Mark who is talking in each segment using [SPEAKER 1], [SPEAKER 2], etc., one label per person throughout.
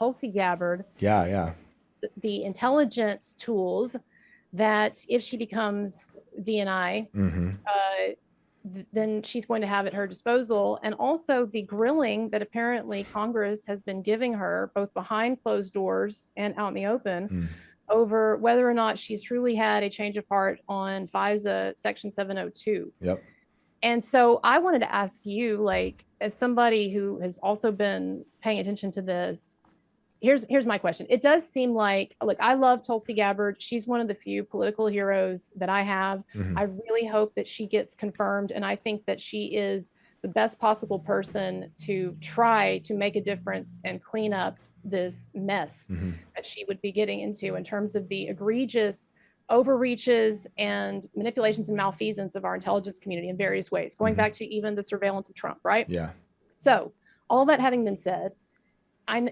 [SPEAKER 1] Tulsi Gabbard
[SPEAKER 2] Yeah.
[SPEAKER 1] the intelligence tools that if she becomes DNI,
[SPEAKER 2] Mm-hmm.
[SPEAKER 1] then she's going to have at her disposal. And also the grilling that apparently Congress has been giving her, both behind closed doors and out in the open,
[SPEAKER 2] Mm.
[SPEAKER 1] over whether or not she's truly had a change of heart on FISA Section 702.
[SPEAKER 2] Yep.
[SPEAKER 1] And so I wanted to ask you, like, as somebody who has also been paying attention to this, here's my question. It does seem like, look, I love Tulsi Gabbard. She's one of the few political heroes that I have.
[SPEAKER 2] Mm-hmm.
[SPEAKER 1] I really hope that she gets confirmed, and I think that she is the best possible person to try to make a difference and clean up this mess
[SPEAKER 2] Mm-hmm.
[SPEAKER 1] that she would be getting into in terms of the egregious overreaches and manipulations and malfeasance of our intelligence community in various ways, going
[SPEAKER 2] Mm-hmm.
[SPEAKER 1] back to even the surveillance of Trump, right?
[SPEAKER 2] Yeah.
[SPEAKER 1] So, all that having been said,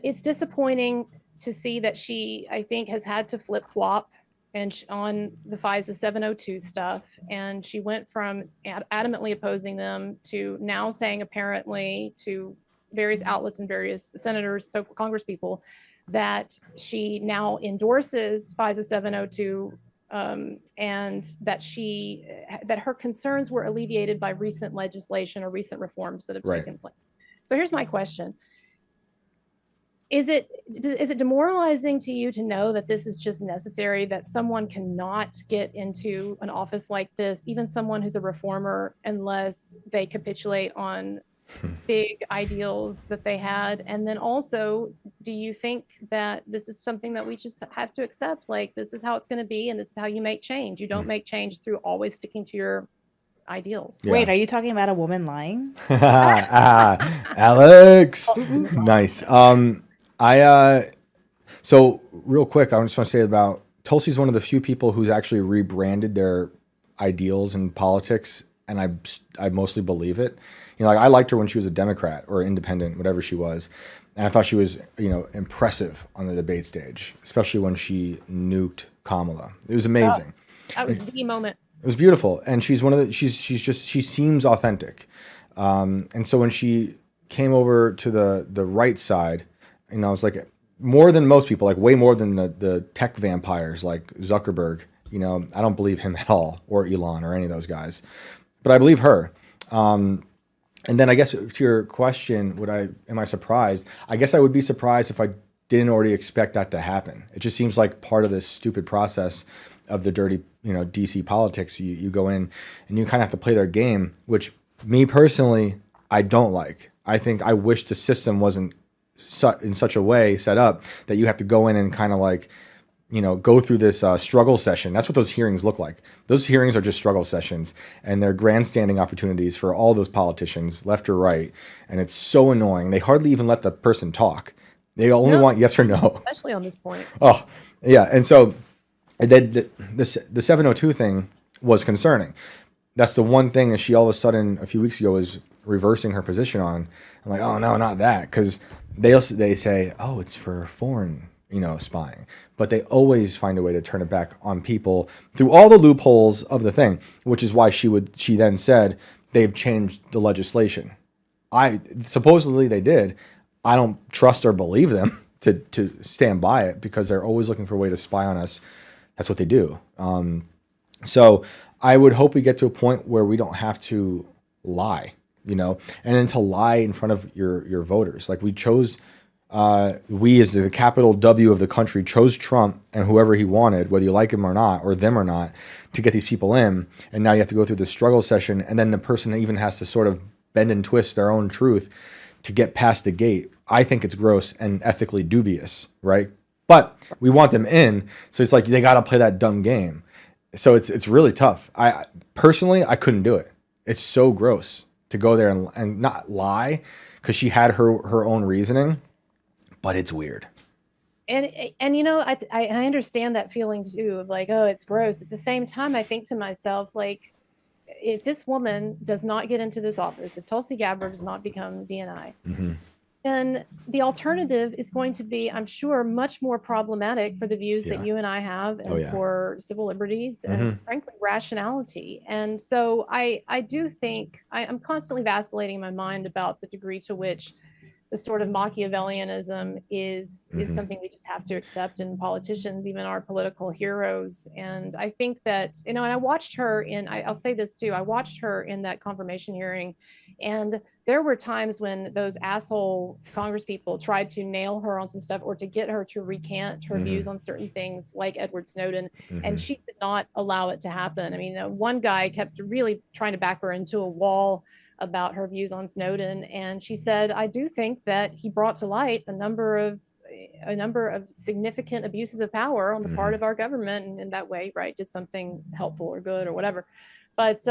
[SPEAKER 1] it's disappointing to see that she, I think, has had to flip flop and on the FISA 702 stuff. And she went from adamantly opposing them to now saying, apparently, to various outlets and various senators, so Congress people, that she now endorses FISA 702, and that her concerns were alleviated by recent legislation or recent reforms that have
[SPEAKER 2] Right.
[SPEAKER 1] taken place. So here's my question. Is it demoralizing to you to know that this is just necessary, that someone cannot get into an office like this, even someone who's a reformer, unless they capitulate on big ideals that they had? And then also, do you think that this is something that we just have to accept? Like, this is how it's going to be, and this is how you make change. You don't make change through always sticking to your ideals.
[SPEAKER 2] Yeah.
[SPEAKER 3] Wait, are you talking about a woman lying?
[SPEAKER 2] Alex. Nice. So real quick, I just want to say about Tulsi's one of the few people who's actually rebranded their ideals in politics, and I mostly believe it. You know, like, I liked her when she was a Democrat or independent, whatever she was, and I thought she was, impressive on the debate stage, especially when she nuked Kamala. It was amazing.
[SPEAKER 1] That was the moment.
[SPEAKER 2] It was beautiful, and she's one of the. She seems authentic, and so when she came over to the right side, I was like, more than most people, like way more than the tech vampires like Zuckerberg. I don't believe him at all, or Elon, or any of those guys, but I believe her. And then I guess to your question, am I surprised? I guess I would be surprised if I didn't already expect that to happen. It just seems like part of this stupid process of the dirty, DC politics. You go in and you kind of have to play their game, which me personally, I don't like. I wish the system wasn't in such a way set up that you have to go in and kind of like, go through this struggle session. That's what those hearings look like. Those hearings are just struggle sessions, and they're grandstanding opportunities for all those politicians, left or right. And it's so annoying. They hardly even let the person talk. They only want yes or no.
[SPEAKER 1] Especially on this point.
[SPEAKER 2] Oh, yeah. And so the 702 thing was concerning. That's the one thing that she all of a sudden a few weeks ago was reversing her position on. I'm like, oh no, not that, because they say, oh, it's for foreign, spying, but they always find a way to turn it back on people through all the loopholes of the thing, which is why she then said they've changed the legislation. Supposedly they did. I don't trust or believe them to stand by it, because they're always looking for a way to spy on us. That's what they do. So I would hope we get to a point where we don't have to lie, and then to lie in front of your voters. Like, we chose, we as the capital W of the country chose Trump and whoever he wanted, whether you like him or not, or them or not, to get these people in. And now you have to go through this struggle session, and then the person even has to sort of bend and twist their own truth to get past the gate. I think it's gross and ethically dubious, right? But we want them in, so it's like they got to play that dumb game. So it's really tough. I personally, I couldn't do it. It's so gross to go there and not lie, because she had her own reasoning, but it's weird.
[SPEAKER 1] And I understand that feeling too, of like, oh, it's gross. At the same time, I think to myself, like, if this woman does not get into this office, if Tulsi Gabbard does not become DNI, then the alternative is going to be, I'm sure, much more problematic for the views that you and I have, and for civil liberties and frankly rationality. And so I do think I'm constantly vacillating in my mind about the degree to which the sort of Machiavellianism is something we just have to accept in politicians, even our political heroes. And I think that, you know, and I watched her I'll say this too, I watched her in that confirmation hearing, and there were times when those asshole Congress people tried to nail her on some stuff or to get her to recant her views on certain things like Edward Snowden. And she did not allow it to happen. I mean, one guy kept really trying to back her into a wall about her views on Snowden. And she said, I do think that he brought to light a number of significant abuses of power on the part of our government. And in that way, right, did something helpful or good or whatever. But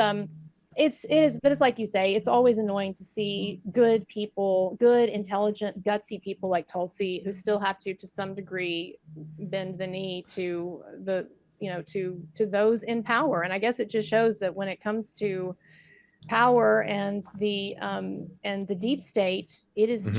[SPEAKER 1] it's like you say, it's always annoying to see good people, good, intelligent, gutsy people like Tulsi, who still have to some degree bend the knee to to those in power. And I guess it just shows that when it comes to power and the deep state, it is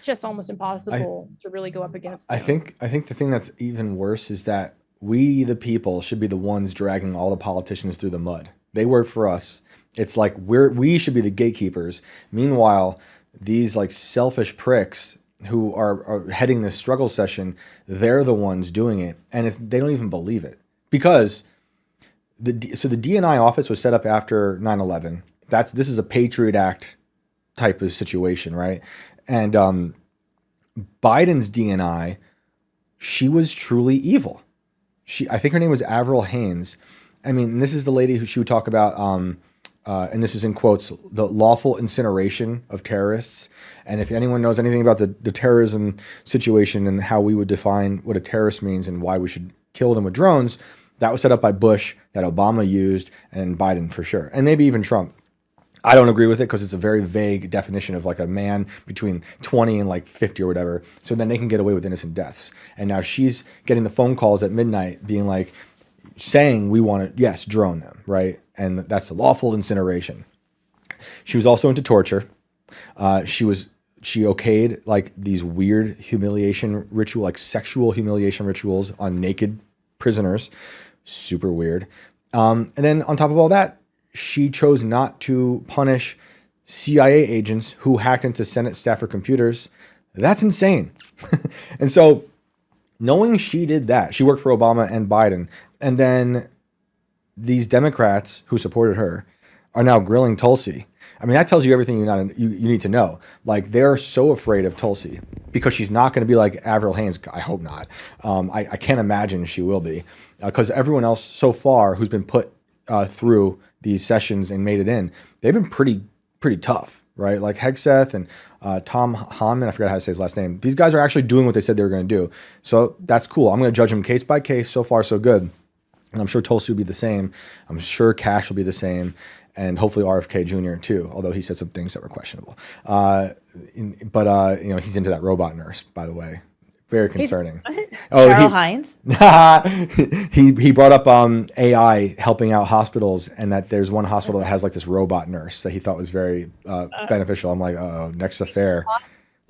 [SPEAKER 1] just almost impossible to really go up against them.
[SPEAKER 2] I think the thing that's even worse is that we, the people, should be the ones dragging all the politicians through the mud. They work for us. It's like we should be the gatekeepers. Meanwhile, these like selfish pricks who are heading this struggle session, they're the ones doing it, and they don't even believe it. Because the DNI office was set up after 9/11. This is a Patriot Act type of situation, right? And Biden's DNI, she was truly evil. I think her name was Avril Haines. I mean, this is the lady who she would talk about, and this is in quotes, the lawful incineration of terrorists. And if anyone knows anything about the terrorism situation and how we would define what a terrorist means and why we should kill them with drones, that was set up by Bush, that Obama used, and Biden for sure. And maybe even Trump. I don't agree with it because it's a very vague definition of like a man between 20 and like 50 or whatever. So then they can get away with innocent deaths. And now she's getting the phone calls at midnight being like, saying we want to, yes, drone them, right? And that's the lawful incineration. She was also into torture. She okayed like these weird humiliation ritual, like sexual humiliation rituals on naked prisoners. Super weird. And then on top of all that, she chose not to punish CIA agents who hacked into Senate staffer computers. That's insane. And so knowing she did that, she worked for Obama and Biden, and then these Democrats who supported her are now grilling Tulsi. I mean, that tells you everything you need to know. Like, they're so afraid of Tulsi because she's not going to be like Avril Haines. I hope not. I can't imagine she will be, because everyone else so far who's been put through these sessions and made it in, they've been pretty tough, right? Like Hegseth and Tom Hanman, I forgot how to say his last name. These guys are actually doing what they said they were going to do. So that's cool. I'm going to judge them case by case. So far, so good. And I'm sure Tulsi will be the same. I'm sure Cash will be the same. And hopefully RFK Jr. too, although he said some things that were questionable. But he's into that robot nurse, by the way. Very concerning.
[SPEAKER 3] Carl Hines?
[SPEAKER 2] He brought up AI helping out hospitals, and that there's one hospital that has like this robot nurse that he thought was very beneficial. I'm like, next affair.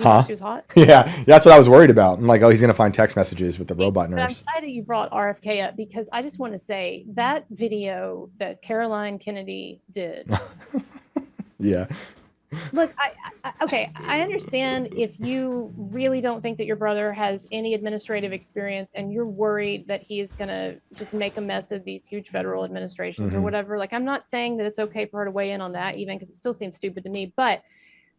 [SPEAKER 2] Huh? She was hot? Yeah, that's what I was worried about. I'm like, he's going to find text messages with the robot nurse.
[SPEAKER 1] I'm glad that you brought RFK up, because I just want to say that video that Caroline Kennedy did.
[SPEAKER 2] Yeah.
[SPEAKER 1] Look, I understand if you really don't think that your brother has any administrative experience and you're worried that he is going to just make a mess of these huge federal administrations or whatever. Like, I'm not saying that it's okay for her to weigh in on that, even, because it still seems stupid to me. But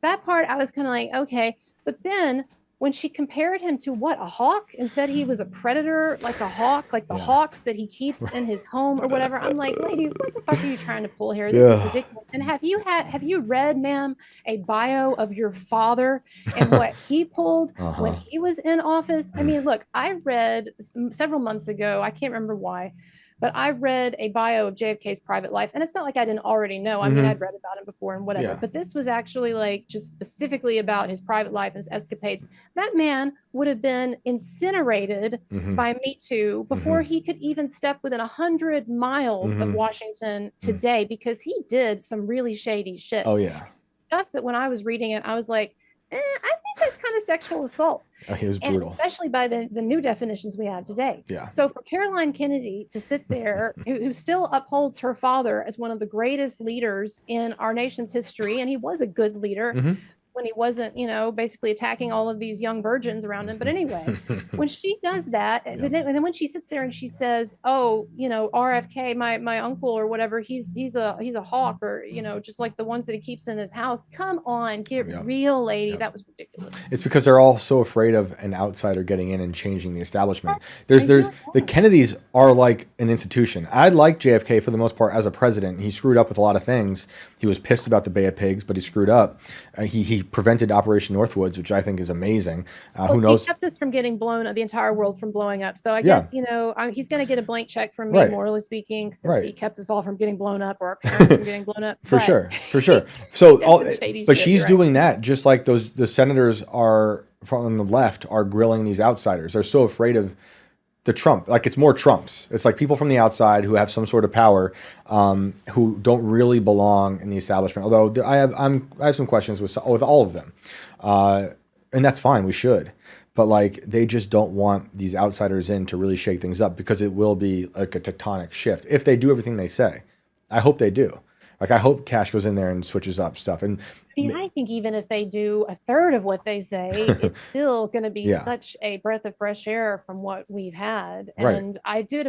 [SPEAKER 1] that part, I was kind of like, okay. But then when she compared him to a hawk, and said he was a predator, like a hawk, like the hawks that he keeps in his home or whatever, I'm like, lady, what the fuck are you trying to pull here? This is ridiculous. And have you read, ma'am, a bio of your father and what he pulled when he was in office? I mean, look, I read several months ago, I can't remember why, but I read a bio of JFK's private life, and it's not like I didn't already know. I mean, I'd read about him before and whatever, but this was actually like just specifically about his private life and his escapades. That man would have been incinerated by Me Too before he could even step within 100 miles of Washington today, because he did some really shady shit.
[SPEAKER 2] Oh, yeah.
[SPEAKER 1] Stuff that when I was reading it, I was like, I think that's kind of sexual assault.
[SPEAKER 2] He was brutal.
[SPEAKER 1] And especially by the new definitions we have today.
[SPEAKER 2] Yeah.
[SPEAKER 1] So for Caroline Kennedy to sit there, who still upholds her father as one of the greatest leaders in our nation's history, and he was a good leader, when he wasn't, basically attacking all of these young virgins around him. But anyway, when she does that, and then when she sits there and she says, "Oh, RFK, my uncle or whatever, he's a hawk, or just like the ones that he keeps in his house." Come on, get real, lady. That was ridiculous.
[SPEAKER 2] It's because they're all so afraid of an outsider getting in and changing the establishment. There's the Kennedys are like an institution. I like JFK for the most part as a president. He screwed up with a lot of things. He was pissed about the Bay of Pigs, but he screwed up. He prevented Operation Northwoods, which I think is amazing. Who knows?
[SPEAKER 1] He kept us from getting blown, the entire world from blowing up. So I guess, he's going to get a blank check from me, morally speaking, since he kept us all from getting blown up, or our parents from getting blown up.
[SPEAKER 2] For sure. So, but she's doing that just like the senators are from the left are grilling these outsiders. They're so afraid of the Trump, like it's more Trumps. It's like people from the outside who have some sort of power, who don't really belong in the establishment. Although I have some questions with all of them, and that's fine. We should, but like they just don't want these outsiders in to really shake things up, because it will be like a tectonic shift if they do everything they say. I hope they do. Like I hope Cash goes in there and switches up stuff. And
[SPEAKER 1] I think even if they do a third of what they say, it's still going to be such a breath of fresh air from what we've had. And I do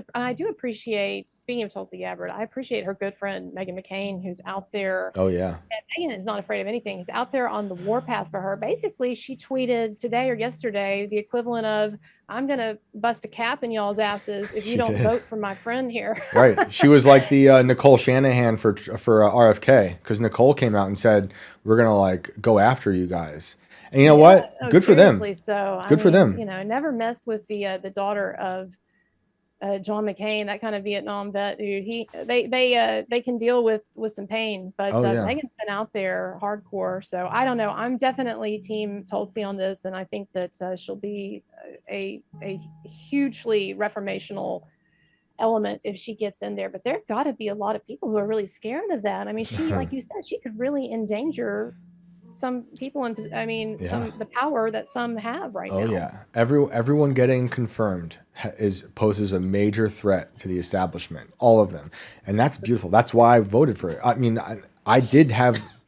[SPEAKER 1] appreciate, speaking of Tulsi Gabbard, I appreciate her good friend Meghan McCain, who's out there.
[SPEAKER 2] Oh yeah.
[SPEAKER 1] And Meghan is not afraid of anything. He's out there on the warpath for her. Basically, she tweeted today or yesterday the equivalent of, "I'm going to bust a cap in y'all's asses if you don't vote for my friend here."
[SPEAKER 2] Right. She was like the Nicole Shanahan for RFK, because Nicole came out and said, "We're going to like go after you guys." And you know what? Good for them.
[SPEAKER 1] So
[SPEAKER 2] good for them.
[SPEAKER 1] Never mess with the daughter of John McCain, that kind of Vietnam vet, dude. They can deal with some pain, but Megan's been out there hardcore. So I don't know. I'm definitely team Tulsi on this, and I think that she'll be a hugely reformational element if she gets in there. But there got to be a lot of people who are really scared of that. I mean, she, like you said, she could really endanger some people, and the power that some have right now.
[SPEAKER 2] Oh yeah, everyone getting confirmed poses a major threat to the establishment, all of them, and that's beautiful. That's why I voted for it. I mean, I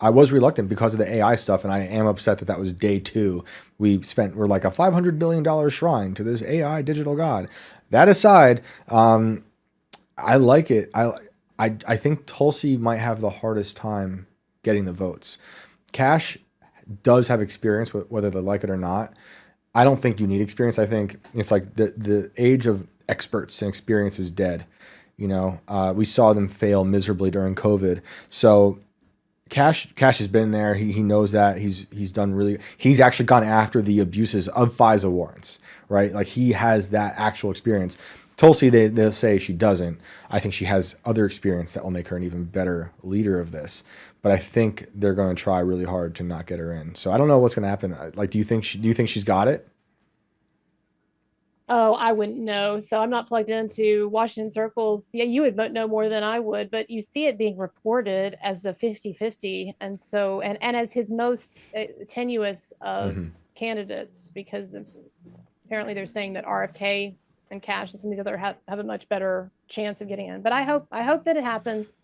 [SPEAKER 2] was reluctant because of the AI stuff, and I am upset that was day 2. We're like a $500 billion shrine to this AI digital god. That aside, I like it. I think Tulsi might have the hardest time getting the votes. Cash does have experience, whether they like it or not. I don't think you need experience. I think it's like the age of experts and experience is dead. We saw them fail miserably during COVID. So Cash has been there. He knows that. He's actually gone after the abuses of FISA warrants, right? Like he has that actual experience. Tulsi, they'll say she doesn't. I think she has other experience that will make her an even better leader of this. But I think they're going to try really hard to not get her in. So I don't know what's going to happen. Like, do you think she's got it?
[SPEAKER 1] Oh, I wouldn't know. So I'm not plugged into Washington circles. Yeah, you would know more than I would, but you see it being reported as a 50-50. And so, and as his most tenuous of candidates, because apparently they're saying that RFK and Cash and some of these other have a much better chance of getting in. But I hope that it happens.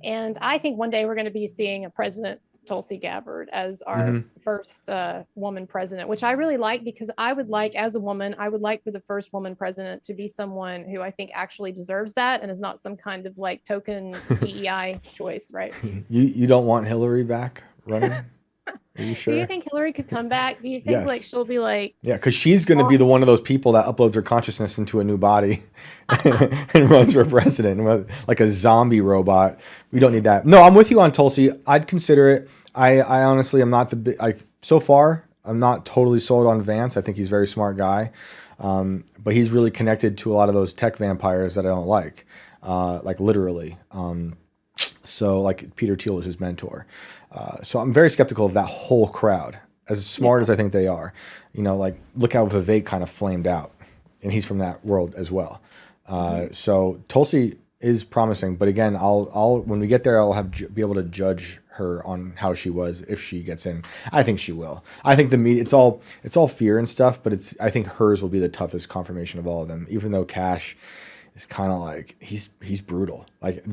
[SPEAKER 1] And I think one day we're going to be seeing a president, Tulsi Gabbard, as our first woman president, which I really like, because as a woman, I would like for the first woman president to be someone who I think actually deserves that and is not some kind of like token DEI choice, right?
[SPEAKER 2] You don't want Hillary back running? Are you sure?
[SPEAKER 1] Do you think Hillary could come back? Do you think like she'll be like...
[SPEAKER 2] Yeah, because she's going to be the one of those people that uploads her consciousness into a new body and runs for president, like a zombie robot. We don't need that. No, I'm with you on Tulsi. I'd consider it. I honestly am not so far, I'm not totally sold on Vance. I think he's a very smart guy. But he's really connected to a lot of those tech vampires that I don't like literally. So like Peter Thiel was his mentor. So I'm very skeptical of that whole crowd, as smart as I think they are. Look how Vivek kind of flamed out, and he's from that world as well. So Tulsi is promising, but again, I'll when we get there, I'll be able to judge her on how she was if she gets in. I think she will. I think the media, it's all fear and stuff, but I think hers will be the toughest confirmation of all of them. Even though Cash is kind of like he's brutal. Like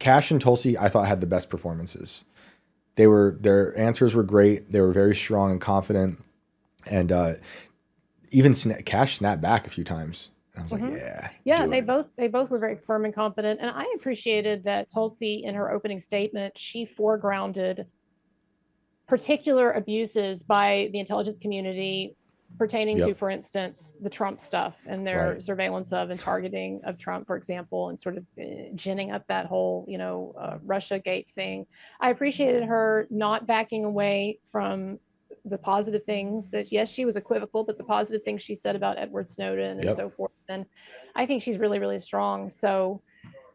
[SPEAKER 2] Cash and Tulsi, I thought had the best performances. their answers were great. They were very strong and confident, and even Cash snapped back a few times. And I was like,
[SPEAKER 1] Yeah,
[SPEAKER 2] do
[SPEAKER 1] they
[SPEAKER 2] it.
[SPEAKER 1] both were very firm and confident, and I appreciated that Tulsi, in her opening statement, she foregrounded particular abuses by the intelligence community pertaining to,
[SPEAKER 2] Yep.
[SPEAKER 1] for instance, the Trump stuff and their
[SPEAKER 2] Right.
[SPEAKER 1] surveillance of and targeting of Trump, for example, and sort of ginning up that whole, Russia Gate thing. I appreciated her not backing away from the positive things that, yes, she was equivocal, but the positive things she said about Edward Snowden and
[SPEAKER 2] Yep.
[SPEAKER 1] so forth. And I think she's really, really strong. So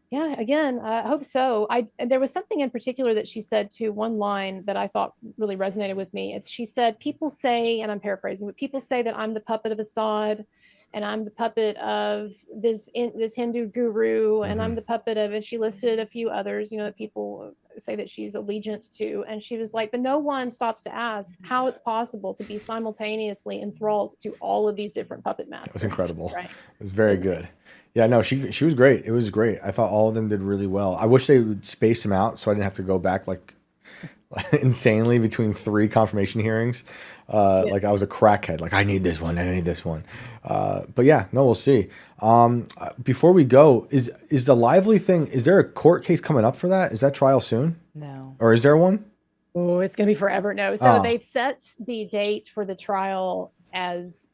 [SPEAKER 1] yeah, again, I hope so. There was something in particular that she said to one line that I thought really resonated with me. She said, "People say," and I'm paraphrasing, but people say that I'm the puppet of Assad, and I'm the puppet of this Hindu guru, and I'm the puppet of," and she listed a few others, that people say that she's allegiant to, and she was like, "But no one stops to ask how it's possible to be simultaneously enthralled to all of these different puppet masters."
[SPEAKER 2] It was incredible.
[SPEAKER 1] Right?
[SPEAKER 2] It was very good. Yeah, no, she was great. It was great. I thought all of them did really well. I wish they would space them out so I didn't have to go back like insanely between 3 confirmation hearings. Like I was a crackhead. Like I need this one and I need this one. But yeah, no, we'll see. Before we go, is the Lively thing? Is there a court case coming up for that? Is that trial soon?
[SPEAKER 3] No.
[SPEAKER 2] Or is there one?
[SPEAKER 1] Oh, it's going to be forever. No. So
[SPEAKER 2] Oh.
[SPEAKER 1] they've set the date for the trial as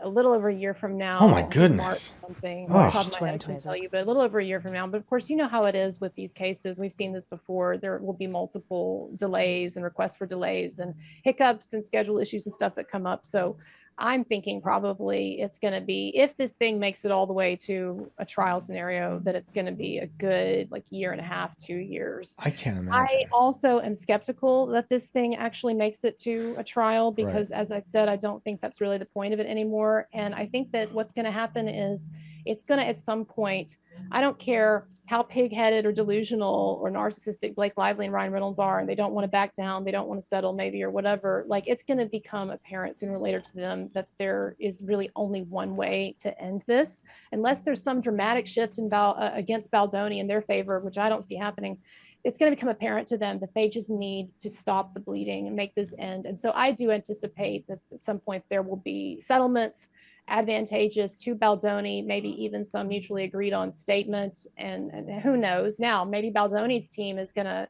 [SPEAKER 1] a little over a year from now.
[SPEAKER 2] Oh my
[SPEAKER 1] March
[SPEAKER 2] goodness.
[SPEAKER 1] something.
[SPEAKER 2] Oh.
[SPEAKER 1] Off the top of my head, I can tell
[SPEAKER 3] 2026.
[SPEAKER 1] you, but a little over a year from now. But of course, you know how it is with these cases. We've seen this before. There will be multiple delays and requests for delays and hiccups and schedule issues and stuff that come up. So I'm thinking probably it's going to be, if this thing makes it all the way to a trial scenario, that it's going to be a good year and a half, 2 years.
[SPEAKER 2] I can't
[SPEAKER 1] I
[SPEAKER 2] imagine.
[SPEAKER 1] also am skeptical that this thing actually makes it to a trial because, as I've said, I don't think that's really the point of it anymore. And I think that what's going to happen is it's going to, at some point, I don't care how pig-headed or delusional or narcissistic Blake Lively and Ryan Reynolds are, and they don't want to back down, they don't want to settle maybe or whatever, it's going to become apparent sooner or later to them that there is really only one way to end this, unless there's some dramatic shift in against Baldoni in their favor, which I don't see happening. It's going to become apparent to them that they just need to stop the bleeding and make this end. And so I do anticipate that at some point there will be settlements advantageous to Baldoni, maybe even some mutually agreed on statement. And who knows? Now, maybe Baldoni's team is going to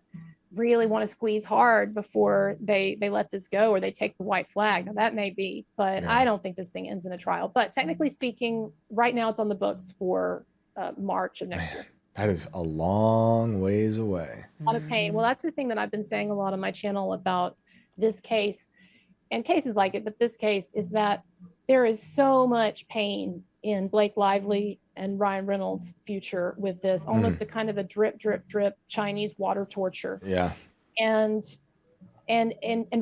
[SPEAKER 1] really want to squeeze hard before they let this go, or they take the white flag. Now, that may be, but I don't think this thing ends in a trial. But technically speaking, right now it's on the books for March of next year.
[SPEAKER 2] That is a long ways away.
[SPEAKER 1] A lot of pain. Well, that's the thing that I've been saying a lot on my channel about this case and cases like it, but this case is that there is so much pain in Blake Lively and Ryan Reynolds' future with this, almost a kind of a drip, drip, drip Chinese water torture.
[SPEAKER 2] Yeah.
[SPEAKER 1] And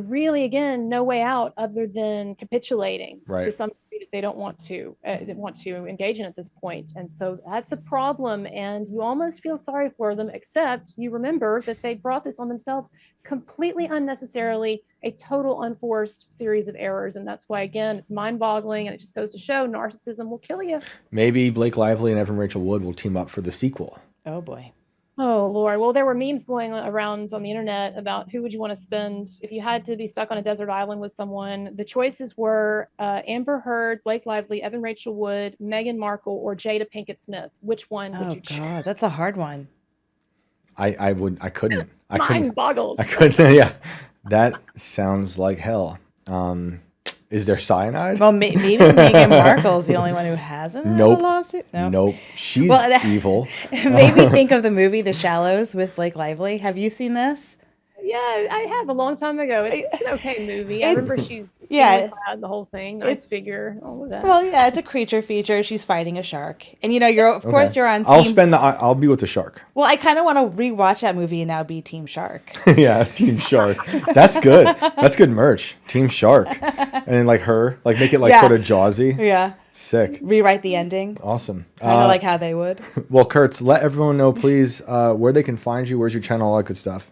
[SPEAKER 1] really, again, no way out other than capitulating to some degree that they don't want to engage in at this point. And so that's a problem. And you almost feel sorry for them, except you remember that they brought this on themselves completely unnecessarily, a total unforced series of errors. And that's why, again, it's mind-boggling, and it just goes to show narcissism will kill you.
[SPEAKER 2] Maybe Blake Lively and Evan Rachel Wood will team up for the sequel.
[SPEAKER 3] Oh boy.
[SPEAKER 1] Oh, Lord. Well, there were memes going around on the internet about who would you want to spend if you had to be stuck on a desert island with someone. The choices were Amber Heard, Blake Lively, Evan Rachel Wood, Meghan Markle, or Jada Pinkett Smith. Which one would you choose?
[SPEAKER 3] God, that's a hard one.
[SPEAKER 2] I couldn't.
[SPEAKER 1] Mind boggles.
[SPEAKER 2] I couldn't. Yeah. That sounds like hell. Is there cyanide?
[SPEAKER 3] Well, maybe Meghan Markle's the only one who hasn't had a lawsuit.
[SPEAKER 2] Nope. She's evil.
[SPEAKER 3] Maybe think of the movie The Shallows with Blake Lively. Have you seen this?
[SPEAKER 1] Yeah, I have a long time ago. It's an okay movie. I remember she's clad, the whole thing, nice figure, all of that.
[SPEAKER 3] Well, yeah, it's a creature feature. She's fighting a shark, and you're of course you're on.
[SPEAKER 2] I'll be with the shark.
[SPEAKER 3] Well, I kind of want to rewatch that movie and now be Team Shark.
[SPEAKER 2] Yeah, Team Shark. That's good. That's good merch. Team Shark, and then make it sort of Jaws-y.
[SPEAKER 3] Yeah.
[SPEAKER 2] Sick.
[SPEAKER 3] Rewrite the ending.
[SPEAKER 2] Awesome.
[SPEAKER 3] Kind of like how they would.
[SPEAKER 2] Well, Kurtz, let everyone know, please, where they can find you. Where's your channel? All that good stuff.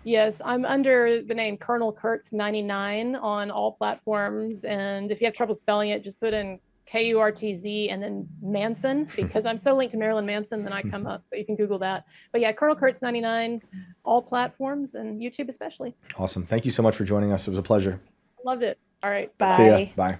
[SPEAKER 1] Yes, I'm under the name Colonel Kurtz 99 on all platforms. And if you have trouble spelling it, just put in Kurtz and then Manson, because I'm so linked to Marilyn Manson that I come up. So you can Google that. But yeah, Colonel Kurtz 99 all platforms and YouTube especially.
[SPEAKER 2] Awesome. Thank you so much for joining us. It was a pleasure.
[SPEAKER 1] Loved it. All right.
[SPEAKER 3] Bye.
[SPEAKER 2] See ya. Bye.